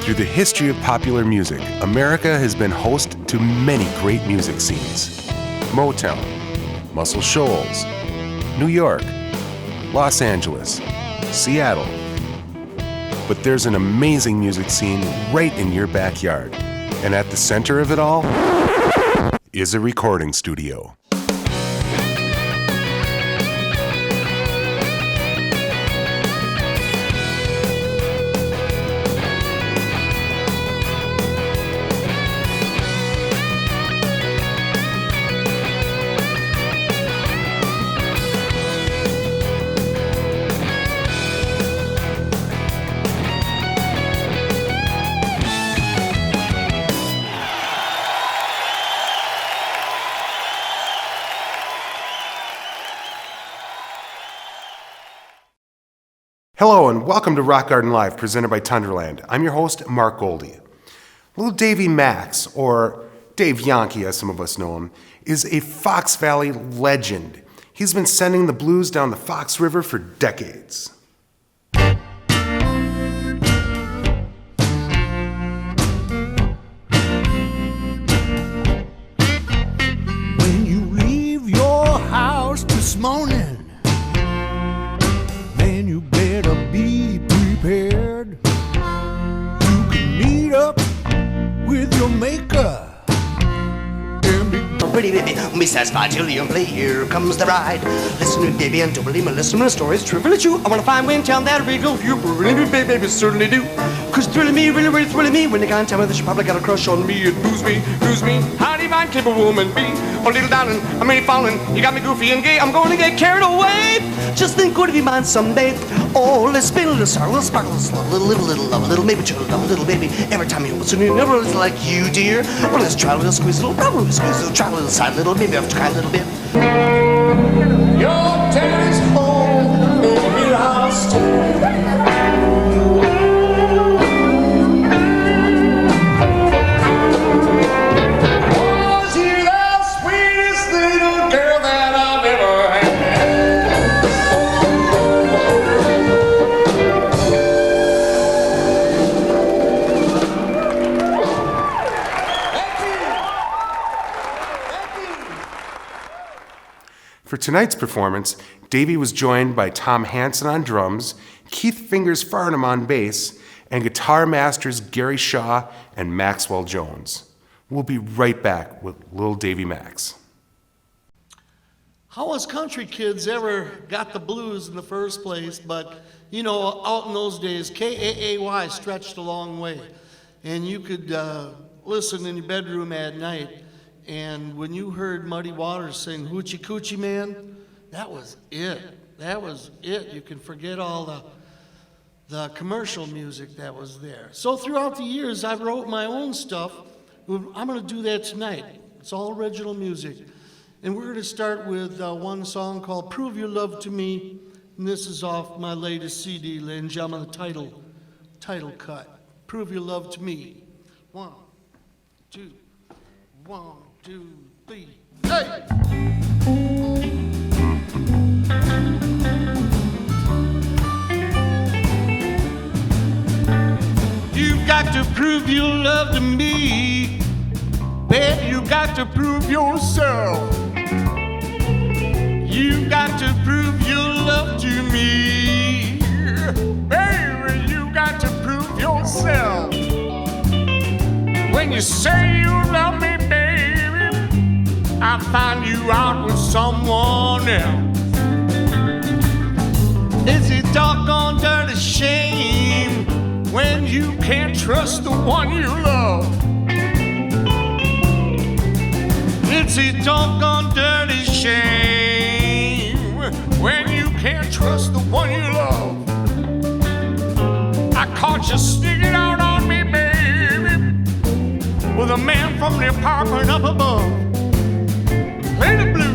Through the history of popular music, America has been host to many great music scenes. Motown, Muscle Shoals, New York, Los Angeles, Seattle. But there's an amazing music scene right in your backyard. And at the center of it all is a recording studio. Hello and welcome to Rock Garden Live, presented by Tunderland. I'm your host, Marc Golde. Lil Davy Max, or Dave Yankee as some of us know him, is a Fox Valley legend. He's been sending the blues down the Fox River for decades. When you leave your house this morning, you better be prepared. You can meet up with your maker and be pretty baby, be satisfied till you play. Here comes the ride. Listen to baby and don't believe me. Listen to my story. It's true, really true. I wanna find way in town that'll be good. You really be baby, certainly do. Cause thrilling me, really, really thrilling me. When they can't tell me that you probably got a crush on me, it moves me, moves me. How divine can a woman be? Oh, little darling, I'm really falling. You got me goofy and gay. I'm going to get carried away. Just think, would it be mine someday? Oh, let's spin a little star, a little sparkle, a little love, a little maybe true love, a little baby. Every time you listen, you never listen like you, dear. Well, let's try a little squeeze, a little rubber, squeeze, a little try a little side, a little maybe I've tried a little bit. Your daddy's home, maybe lost. For tonight's performance, Davy was joined by Tom Hansen on drums, Keith Fingers Farnham on bass, and guitar masters Gary Shaw and Maxwell Jones. We'll be right back with Lil Davy Max. How us country kids ever got the blues in the first place? But, you know, out in those days, KAAY stretched a long way. And you could listen in your bedroom at night. And when you heard Muddy Waters sing Hoochie Coochie Man, that was it. That was it. You can forget all the commercial music that was there. So throughout the years, I wrote my own stuff. I'm going to do that tonight. It's all original music. And we're going to start with one song called Prove Your Love to Me. And this is off my latest CD, ladies and gentlemen, the title cut. Prove Your Love to Me. 1, 2, 1, 2, 3, hey! You've got to prove your love to me. Babe, you got to prove yourself. You got to prove your love to me. Baby, you got to prove yourself. When you say you love me, baby, I find you out with someone else. It's a doggone dirty shame when you can't trust the one you love. It's a doggone dirty shame when you can't trust the one you love. I caught you sneaking out on me, baby, with a man from the apartment up above. Play the blues.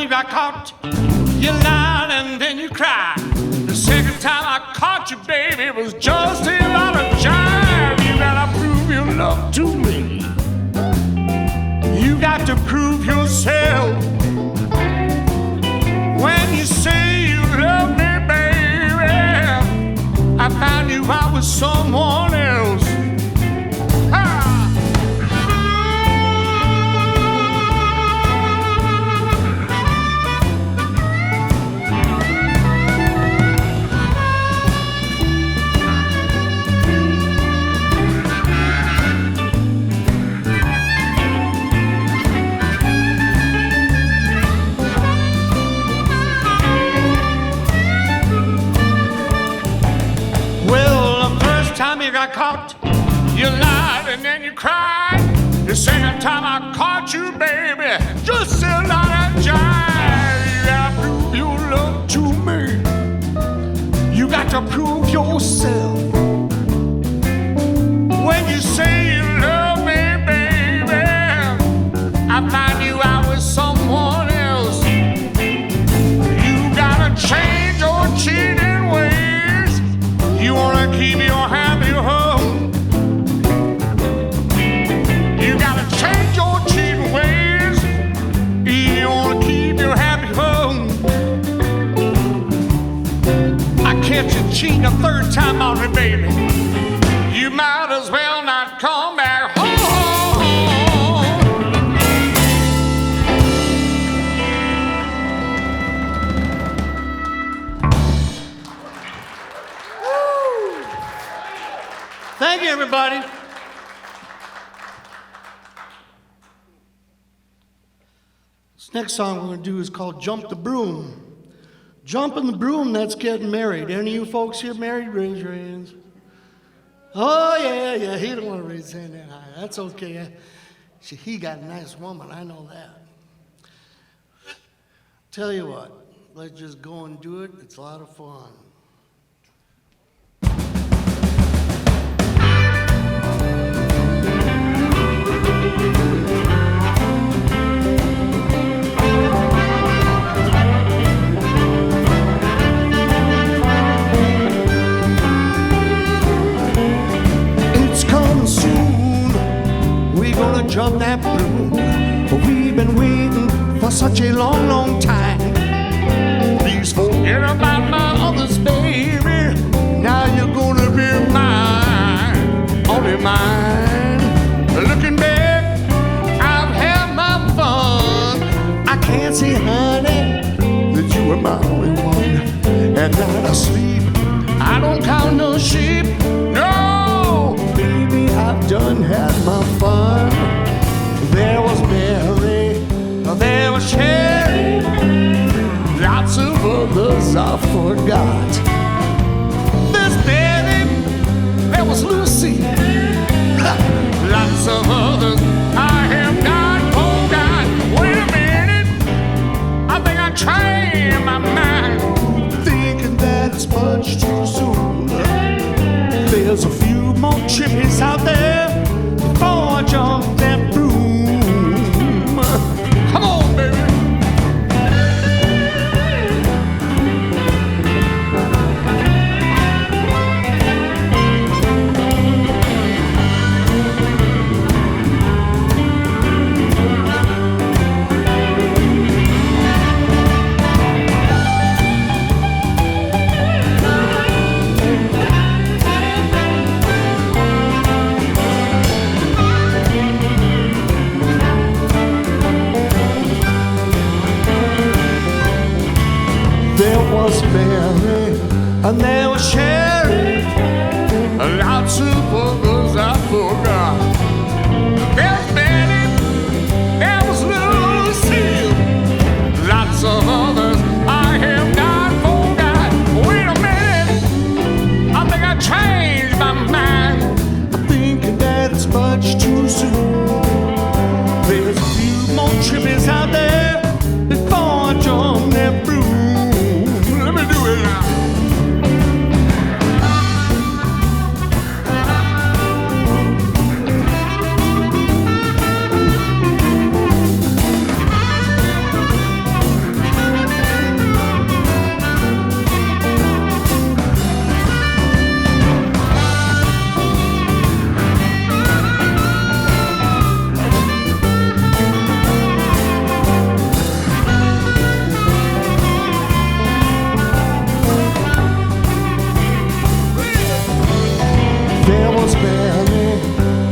you got caught, you lied and then you cried. The second time I caught you, baby, it was just a lot of jive. You gotta prove your love to me. You got to prove yourself. When you say you love me, baby, I found you out with someone else. You got caught, you lied and then you cried. The second time I caught you, baby, just a lot of jive. You gotta prove your love to me. You got to prove yourself. When you say you love me, baby, I find you out with someone else. You gotta change your cheating ways. You wanna keep your happy home. You gotta change your cheating ways. You wanna keep your happy home. I catch you cheating a third time on me, baby. You might as well not come back home. Thank you, everybody. This next song we're going to do is called Jump the Broom. Jumping the broom, that's getting married. Any of you folks here married? Raise your hands. Oh, yeah, he don't want to raise his hand that high. That's okay. He got a nice woman, I know that. Tell you what, let's just go and do it. It's a lot of fun. We're gonna jump that broom. We've been waiting for such a long, long time. Please forget about my others, baby. Now you're gonna be mine, only mine. Looking back, I've had my fun. I can't say, honey, that you were my only one. At night I sleep, I don't count no sheep. No, baby, I've done had my fun. There was Mary, there was Sherry, lots of others I forgot. There's Betty, there was Lucy, lots of others I have not forgot. Wait a minute, I think I changed my mind, thinking that it's much too soon. There's a few more chippies out there before I jump that broom. Come on, baby. There was Mary, and there was Sherry, lots of others I forgot. There was Betty, there was Lucy, lots of others I have not forgot. Wait a minute, I think I changed my mind. I'm thinking that it's much too soon. There's a few more trippies out there before I jump that broom. Let me do it now.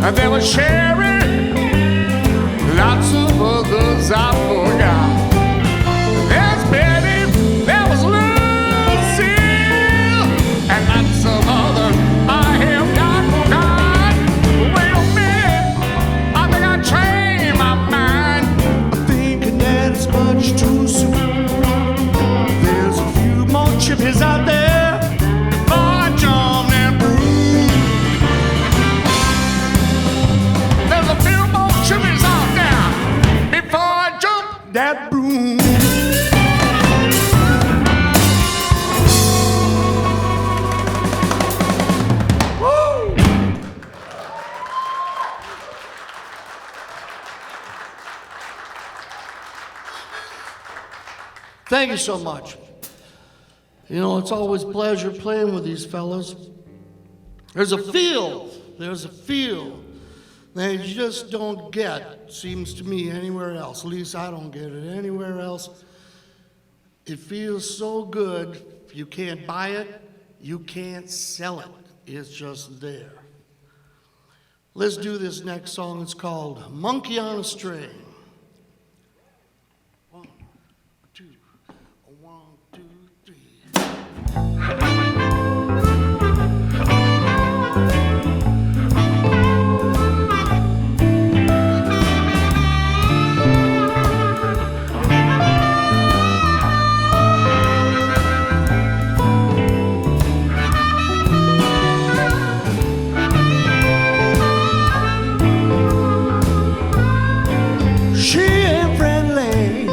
And there was Sherry, lots of others I forgot. There's Betty, there was Lucille, and lots of others I have not forgot. Wait a minute, I think I changed my mind. I'm thinking that it's much too soon. There's a few more chippies out there before I jump that broom. There's a few more chimneys out there before I jump That broom. Thank you so much. You know, it's always a pleasure playing with these fellas. There's a feel that you just don't get, seems to me, anywhere else. At least I don't get it anywhere else. It feels so good. You can't buy it, you can't sell it. It's just there. Let's do this next song. It's called Monkey on a String. 1, 2, 1, 2, 3. She ain't friendly,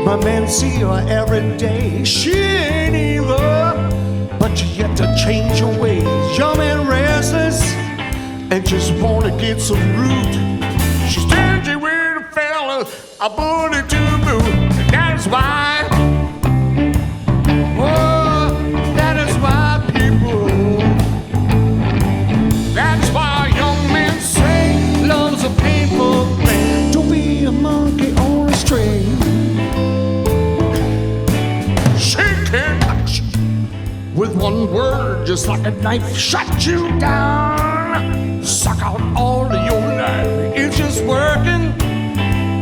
my men see her every day. She ain't evil, but you yet to change your ways. Young and restless, and just wanna get some root. She's stingy with a fella, I put it to boot. That's why, Oh, that is why people, that's why young men say love's a painful thing. Don't be a monkey on a string. she can touch with one word, just like a knife, shut you down, suck out all of your life. It's just working,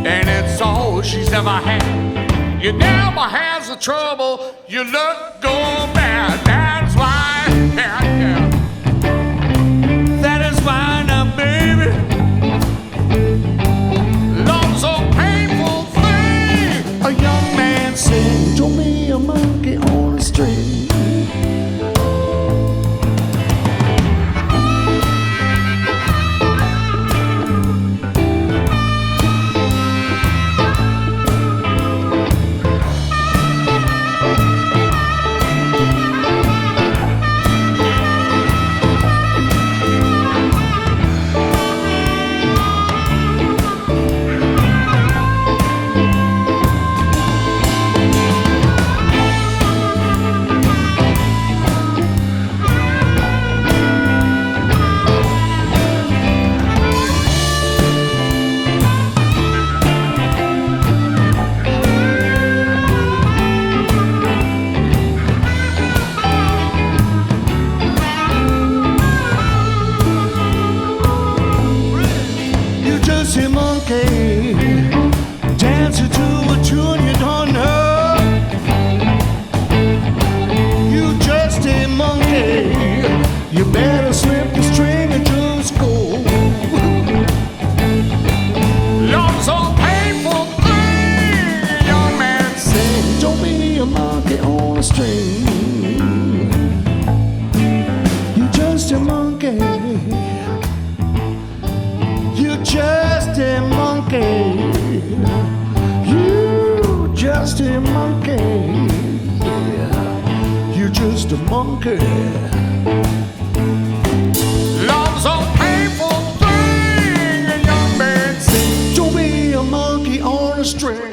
and it's all she's ever had. You never has the trouble, you look go bad. That's why, yeah, yeah. That is why now, baby, Love's a painful thing. a young man said, don't be a monkey on a string. You just a monkey, dancing to a tune you don't know. You just a monkey, you better slip the string and just go. Love's a painful thing, young man. Say, don't be a monkey on a string. You just a monkey. You just a monkey. You just a monkey. You just a monkey. Love's a painful thing, a young man. Say, don't be a monkey on a string.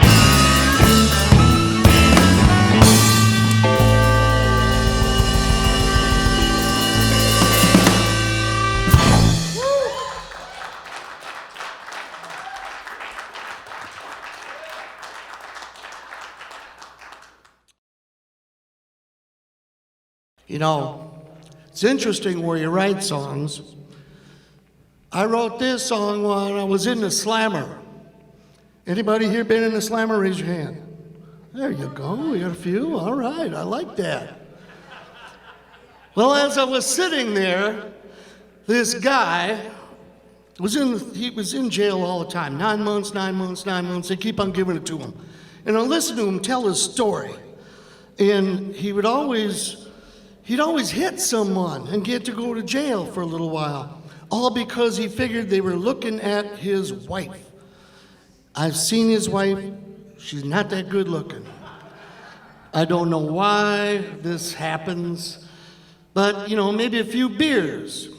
You know, it's interesting where you write songs. I wrote this song when I was in the Slammer. Anybody here been in the Slammer? Raise your hand. There you go. We got a few. All right. I like that. Well, as I was sitting there, this guy was in jail all the time. 9 months, 9 months, 9 months. They keep on giving it to him. And I listened to him tell his story. And he'd always hit someone and get to go to jail for a little while. All because he figured they were looking at his wife. I've seen his wife. She's not that good looking. I don't know why this happens, but maybe a few beers.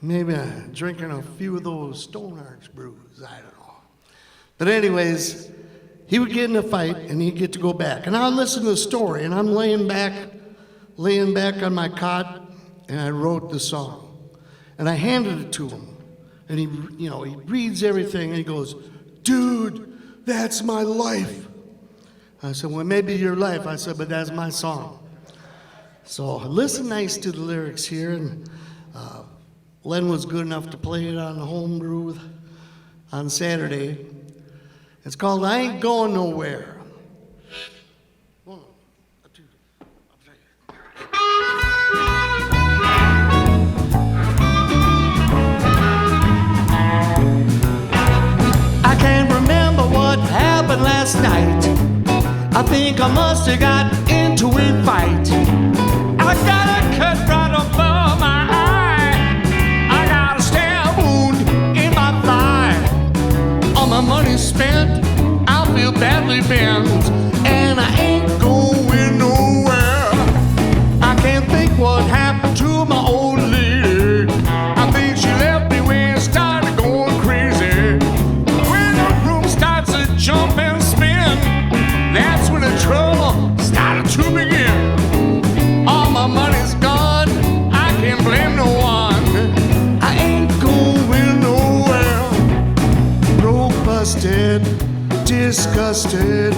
Maybe drinking a few of those Stone Arch brews. I don't know. But anyways, he would get in a fight and he'd get to go back. And I'd listen to the story, and I'm laying back on my cot, and I wrote the song. And I handed it to him, and he reads everything, and he goes, "Dude, that's my life." I said, "Well, maybe your life." I said, "But that's my song." So listen nice to the lyrics here, and Len was good enough to play it on the homebrew on Saturday. It's called "I Ain't Going Nowhere." Happened last night. I think I must have got into a fight. I got a cut right above my eye. I got a stab wound in my thigh. All my money spent, I feel badly bent, and I ain't going nowhere. I can't think what happened to my old lady. I think she left me when it started going crazy. When the broom starts to jump and spin, that's when the trouble started to begin. All my money's gone, I can't blame no one. I ain't going nowhere. Broke, busted, disgusted,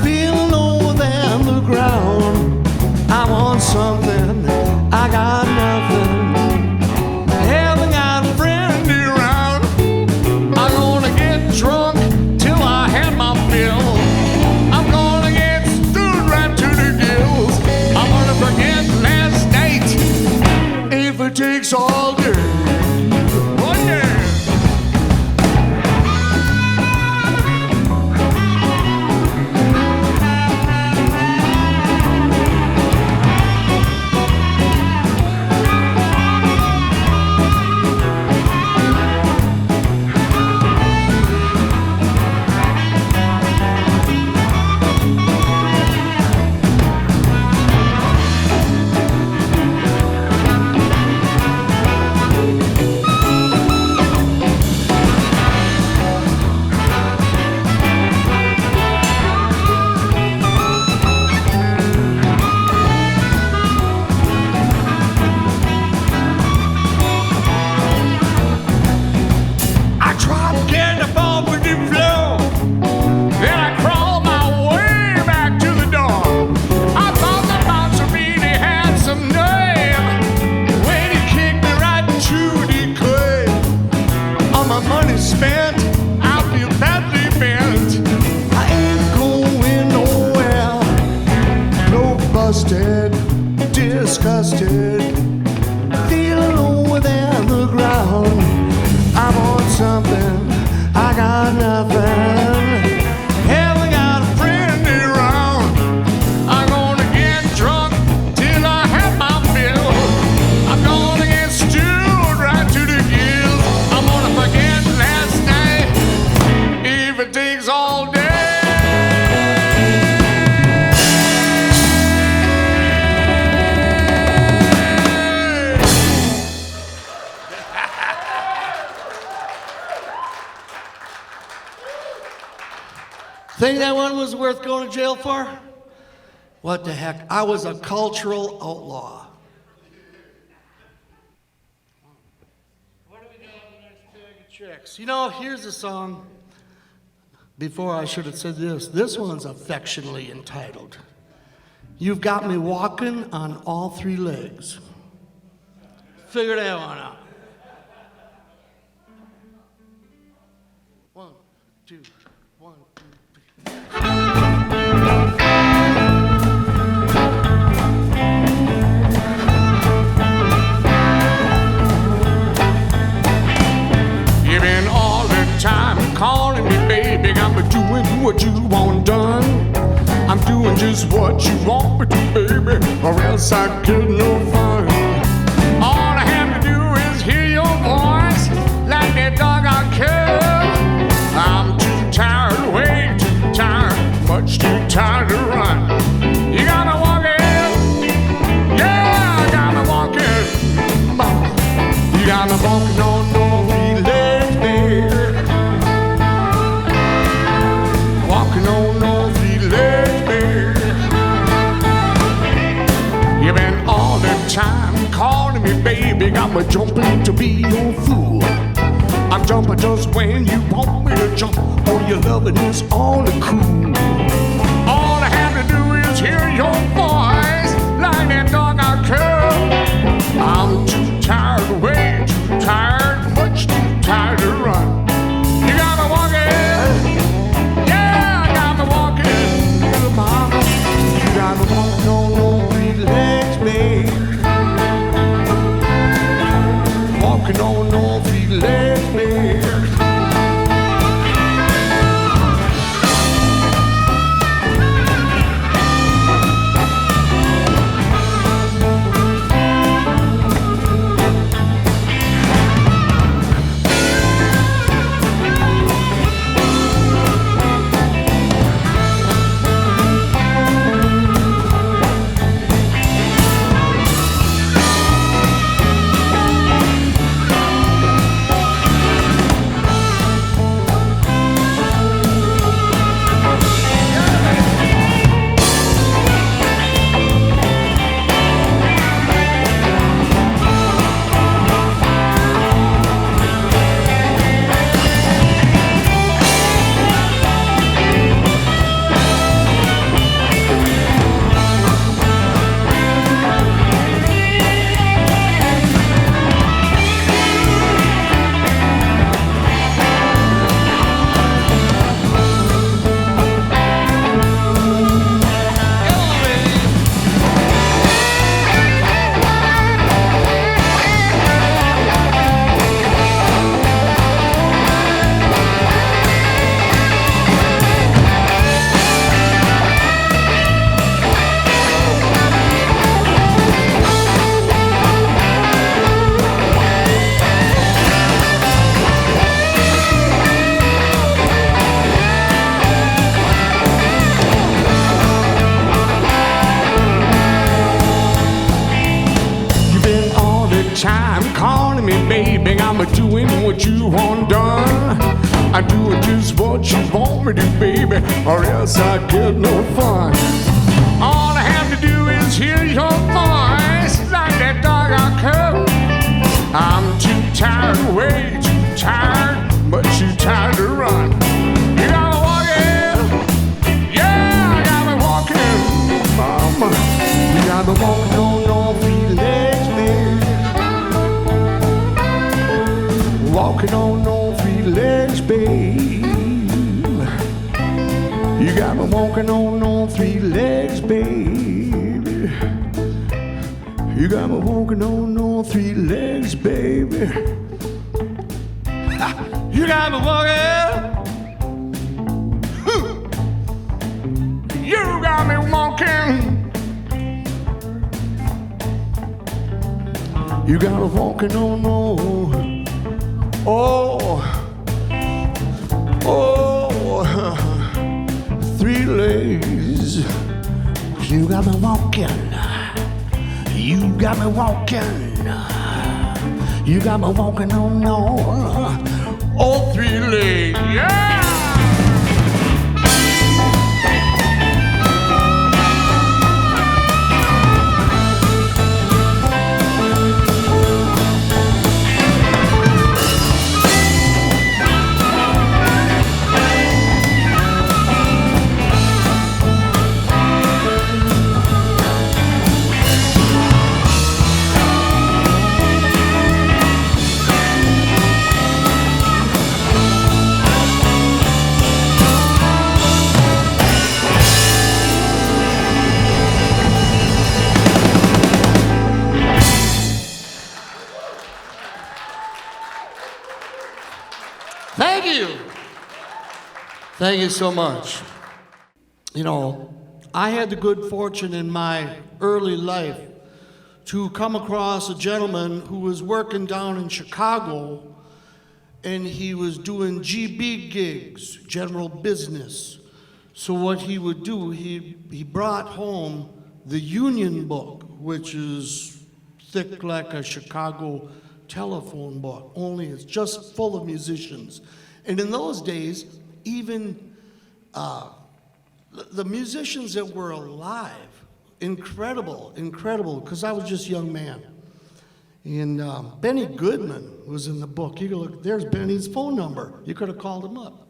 feeling lower than the ground. I want something, I got nothing. Haven't got a friend around. I'm gonna get drunk till I have my fill. I'm gonna get stood right to the gills. I'm gonna forget last night if it takes all day. Oh yeah. Disgusted, feeling lower than the ground. I want something, I got nothing. Haven't got a friend around. I'm gonna get drunk till I have my fill. I'm gonna get stewed right to the gills. I'm gonna forget last night if it takes all day. Think that one was worth going to jail for? What the heck? I was a cultural outlaw. What do we got in the next bag of checks? Here's a song. Before I should have said this. This one's affectionately entitled, "You've Got Me Walking on All Three Legs." Figure that one out. 2, 1, 2, 3. You've been all the time calling me, baby. I'm doing what you want done. I'm doing just what you want me to, baby, or else I get no fun. All I have to do is hear your voice, like that dog I killed. I'm too tired, way too tired, much too tired to run. You got me walking, yeah, I got me walking. You got me walking on no legs, baby. Walking on no legs, baby. You've been all the time calling me, baby. Got me jumping to be your fool. I'm jumping just when you want me to jump. Oh, your loving is all the cool. All I have to do is hear your voice, like that dog I curl. I'm too tired, way too tired, much too tired to run. You got me walking, yeah, I got me walking, little mama. You got me walking on no three legs, babe. Walking on no three legs, babe. I'm doing what you want done. I'm doing just what you want me to, baby, or else I get no fun. All I have to do is hear your voice, like that dog I curl. I'm too tired, way too tired, but too tired to run. You got me walking, yeah, I got me walking, mama. You got me walking on all three legs, baby. Walking on all three legs, babe. You got me walking on all three legs, baby. You got me walking on all three legs, baby. You got me walking. You got me walking. You got me walking on all. Three legs. You got me walking. You got me walking. You got me walking on all three legs. Yeah! Thank you so much. You know, I had the good fortune in my early life to come across a gentleman who was working down in Chicago, and he was doing GB gigs, general business. So what he would do, he brought home the Union Book, which is thick like a Chicago telephone book, only it's just full of musicians. And in those days, even the musicians that were alive, incredible, because I was just a young man. And Benny Goodman was in the book. You could look, there's Benny's phone number. You could have called him up.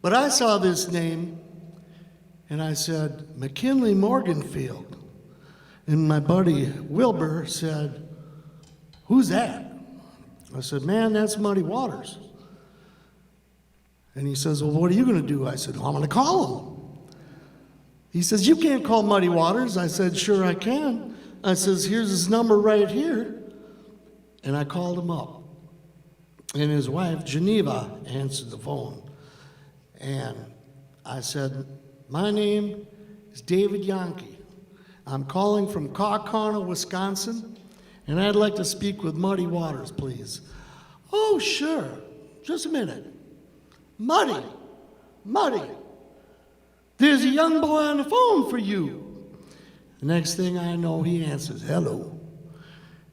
But I saw this name, and I said, McKinley Morganfield. And my buddy Wilbur said, who's that? I said, man, that's Muddy Waters. And he says, well, what are you going to do? I said, well, I'm going to call him. He says, you can't call Muddy Waters. I said, sure I can. I says, here's his number right here. And I called him up. And his wife, Geneva, answered the phone. And I said, my name is David Yankee. I'm calling from Kaukauna, Wisconsin, and I'd like to speak with Muddy Waters, please. Oh, sure. Just a minute. Muddy, there's a young boy on the phone for you. The next thing I know, he answers, hello.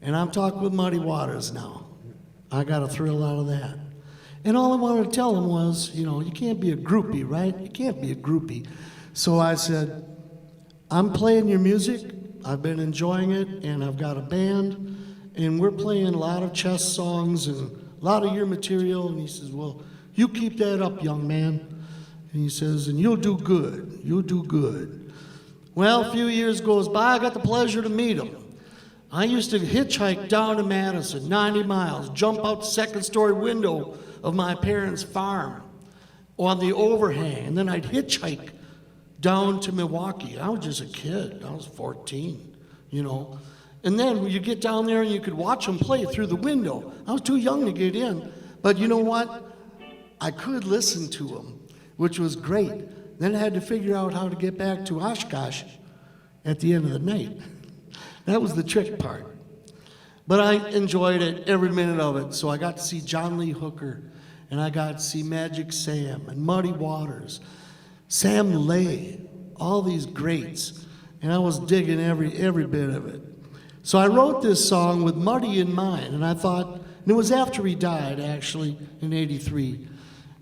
And I'm talking with Muddy Waters now. I got a thrill out of that. And all I wanted to tell him was, you know, you can't be a groupie, right? You can't be a groupie. So I said, I'm playing your music. I've been enjoying it, and I've got a band, and we're playing a lot of chess songs and a lot of your material. And he says, well, you keep that up, young man. And he says, and you'll do good. You'll do good. Well, a few years goes by. I got the pleasure to meet him. I used to hitchhike down to Madison, 90 miles, jump out the second-story window of my parents' farm on the overhang, and then I'd hitchhike down to Milwaukee. I was just a kid. I was 14, you know. And then you get down there and you could watch them play through the window. I was too young to get in. But you know what? I could listen to them, which was great. Then I had to figure out how to get back to Oshkosh at the end of the night. That was the trick part. But I enjoyed it, every minute of it. So I got to see John Lee Hooker, and I got to see Magic Sam and Muddy Waters, Sam Lay, all these greats. And I was digging every bit of it. So I wrote this song with Muddy in mind, and I thought, and it was after he died, actually, in '83.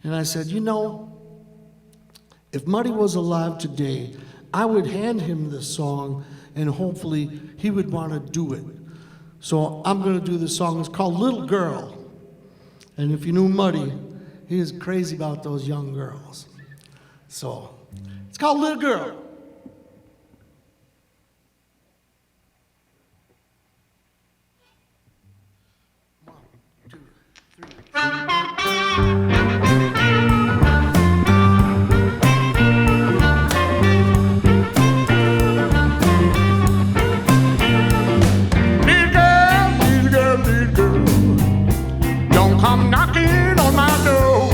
And I said, you know, if Muddy was alive today, I would hand him this song, and hopefully he would want to do it. So I'm going to do this song. It's called Little Girl. And if you knew Muddy, he is crazy about those young girls. So it's called Little Girl. Come knocking on my door.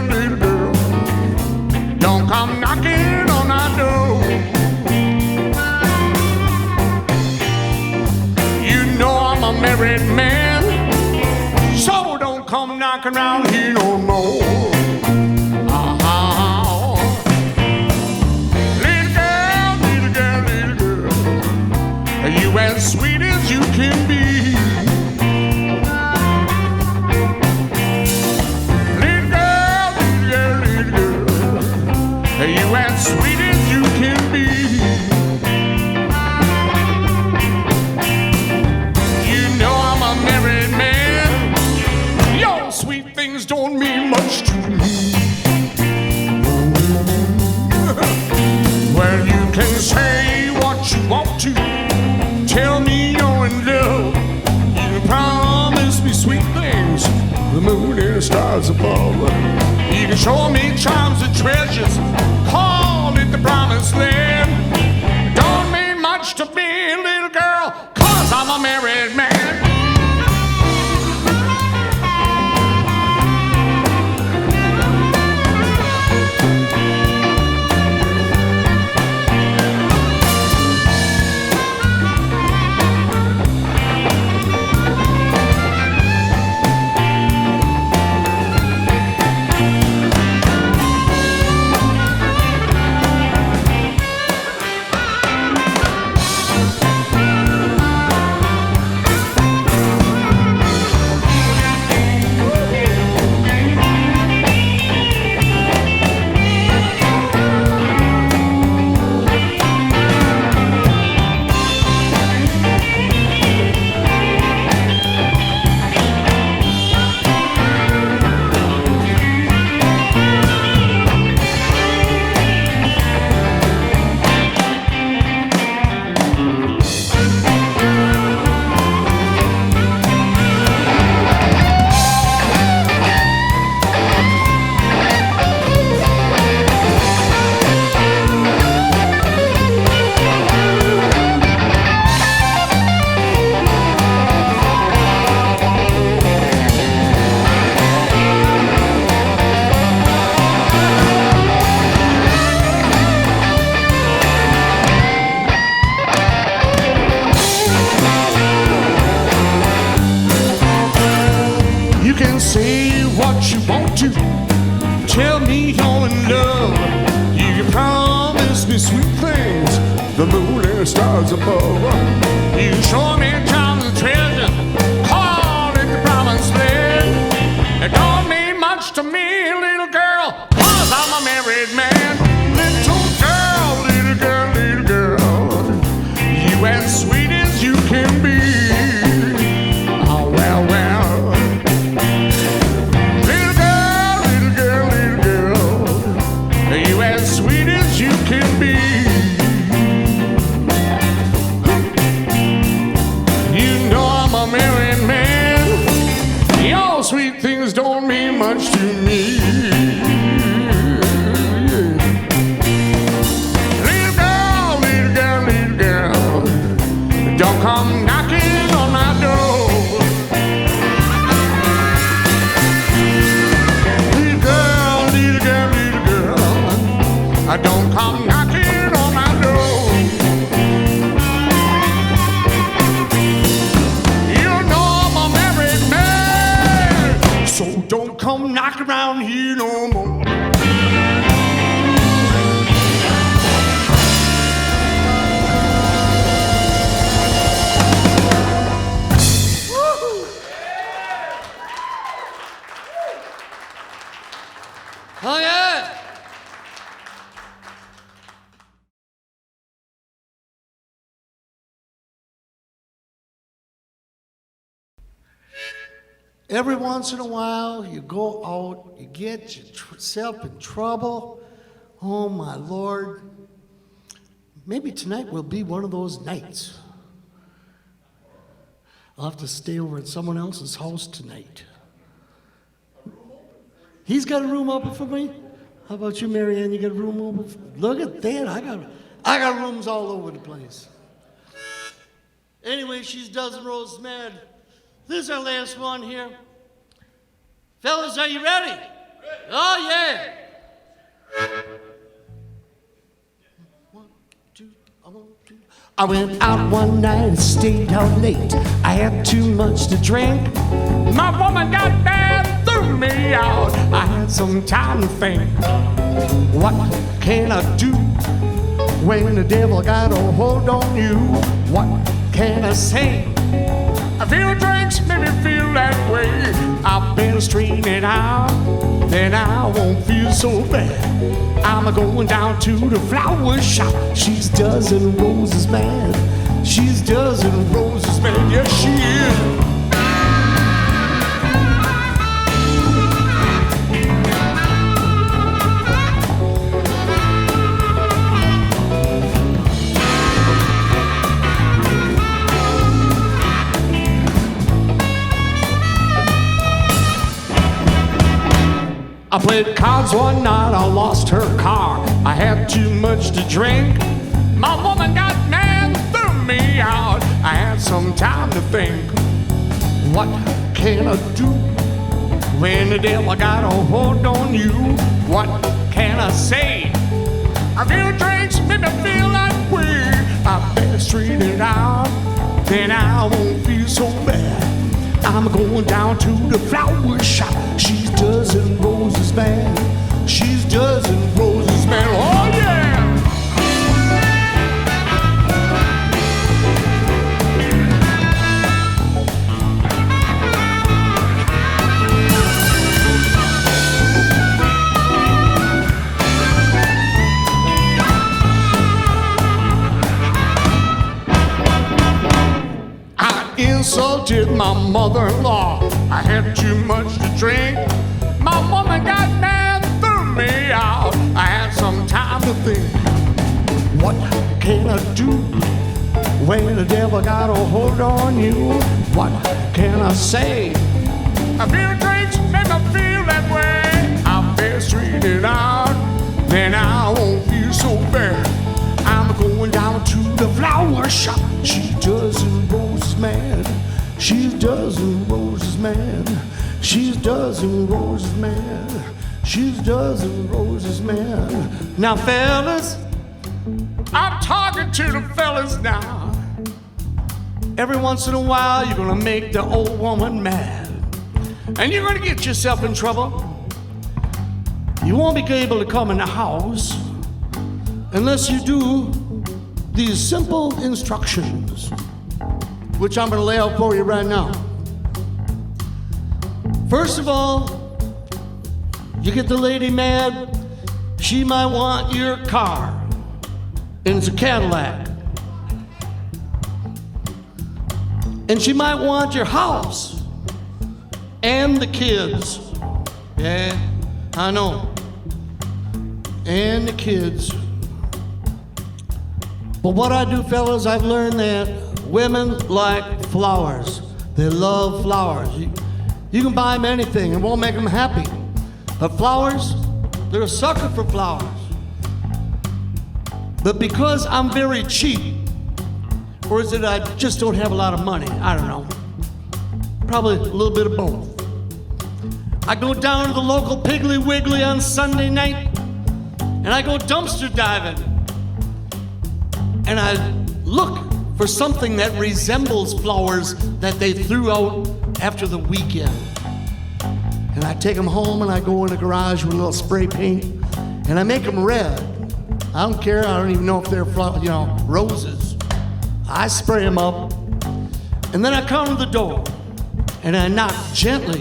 Little girl, don't come knocking on my door. You know I'm a married man, so don't come knocking around here no more. You as sweet as you can be. Little girl, you as sweet as you can be. You know I'm a married man. Your sweet things don't mean much to me. Well, you can say what you want to. Tell me you're in love. You promise me sweet things, the moon and stars above. You can show me charms and treasures, call it the promised land. Don't mean much to me, little girl, 'cause I'm a married man. stars above. You show me time and treasure, call it the promised land. It don't mean much to me, little girl, 'cause I'm a married man. Little girl, little girl, you as sweet as you can be. Oh, well, well. Little girl, you as sweet as you can be. You know I'm a married man. Your sweet things don't mean much to me. Little girl, don't come knocking on my door. Little girl, don't come knocking on my door. You know I'm a married man, so don't come knocking around here no more. Oh, yeah. Every once in a while, you go out, you get yourself in trouble. Oh, my Lord. Maybe tonight will be one of those nights. I'll have to stay over at someone else's house tonight. He's got a room open for me? How about you, Marianne? You got a room open? Look at that. I got rooms all over the place. Anyway, she's dozen roses mad. This is our last one here. Fellas, are you ready? Oh, yeah. 1, 2, 1, 2. I went out one night and stayed out late. I had too much to drink. My woman got mad, threw me out. I had some time to think. What can I do when the devil got a hold on you? What can I say? A few drinks made me feel that way. I better straighten it out, then I won't feel so bad. I'm going down to the flower shop. She's dozen roses mad. She's dozen roses mad. Yes, she is. I played cards one night, I lost her car. I had too much to drink. My woman got mad, threw me out. I had some time to think. What can I do when the devil got a hold on you? What can I say? A few drinks made me feel that way. I better straighten it out, then I won't feel so bad. I'm going down to the flower shop. She's dozen roses mad. She's dozen roses mad. Oh yeah! Insulted my mother-in-law. I had too much to drink. My woman got mad, threw me out. I had some time to think. What can I do when the devil got a hold on you? What can I say? A few drinks make me feel that way. I better straighten it out, then I won't feel so bad. I'm going down to the flower shop. She dozen roses mad. She's dozen roses mad. She's dozen roses mad. She's dozen roses mad. Now, fellas, I'm talking to the fellas now. Every once in a while, you're gonna make the old woman mad, and you're gonna get yourself in trouble. You won't be able to come in the house. Unless you do, these simple instructions, which I'm going to lay out for you right now. First of all, you get the lady mad, she might want your car, and it's a Cadillac. And she might want your house and the kids. Yeah, I know. And the kids. But what I do, fellas, I've learned that women like flowers. They love flowers. You can buy them anything, it won't make them happy. But flowers, they're a sucker for flowers. But because I'm very cheap, or is it I just don't have a lot of money? I don't know. Probably a little bit of both. I go down to the local Piggly Wiggly on Sunday night, and I go dumpster diving. And I look for something that resembles flowers that they threw out after the weekend. And I take them home and I go in the garage with a little spray paint, and I make them red. I don't care, I don't even know if they're roses. I spray them up, and then I come to the door, and I knock gently.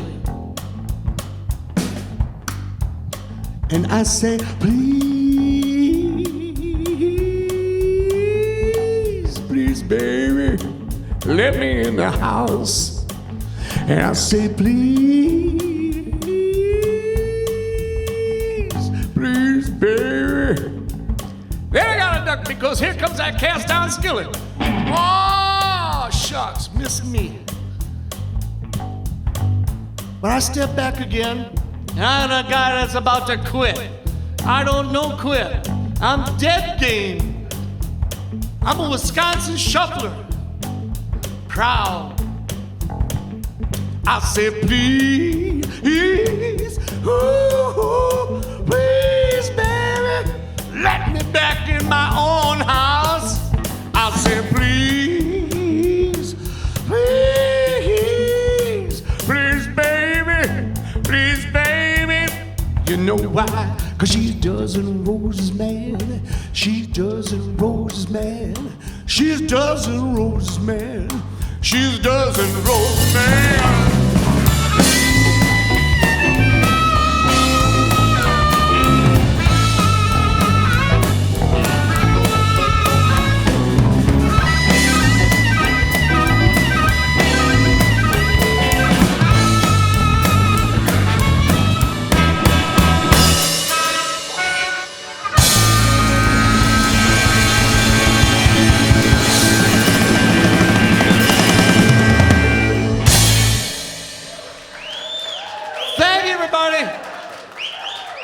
And I say, please, please, baby, let me in the house. And I say, please, please, baby. Then I gotta duck because here comes that cast iron skillet. Oh, shucks, miss me. But I step back again, and I'm a guy that's about to quit. I don't know quit. I'm dead game. I'm a Wisconsin shuffler. Proud. I said, please, ooh, please, baby, let me back in my own house. I said, please, please, please, baby, please, baby. You know why? 'Cause she's dozen roses, man. She's dozen roses, man. She's dozen roses, man. She's dozen roses, man.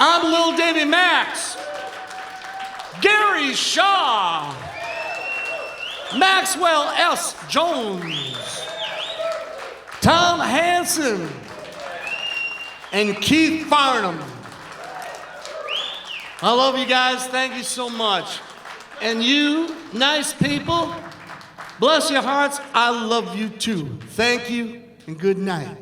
I'm Lil Davy Max, Gary Shaw, Maxwell S. Jones, Tom Hansen, and Keith Farnham. I love you guys. Thank you so much. And you, nice people, bless your hearts. I love you too. Thank you and good night.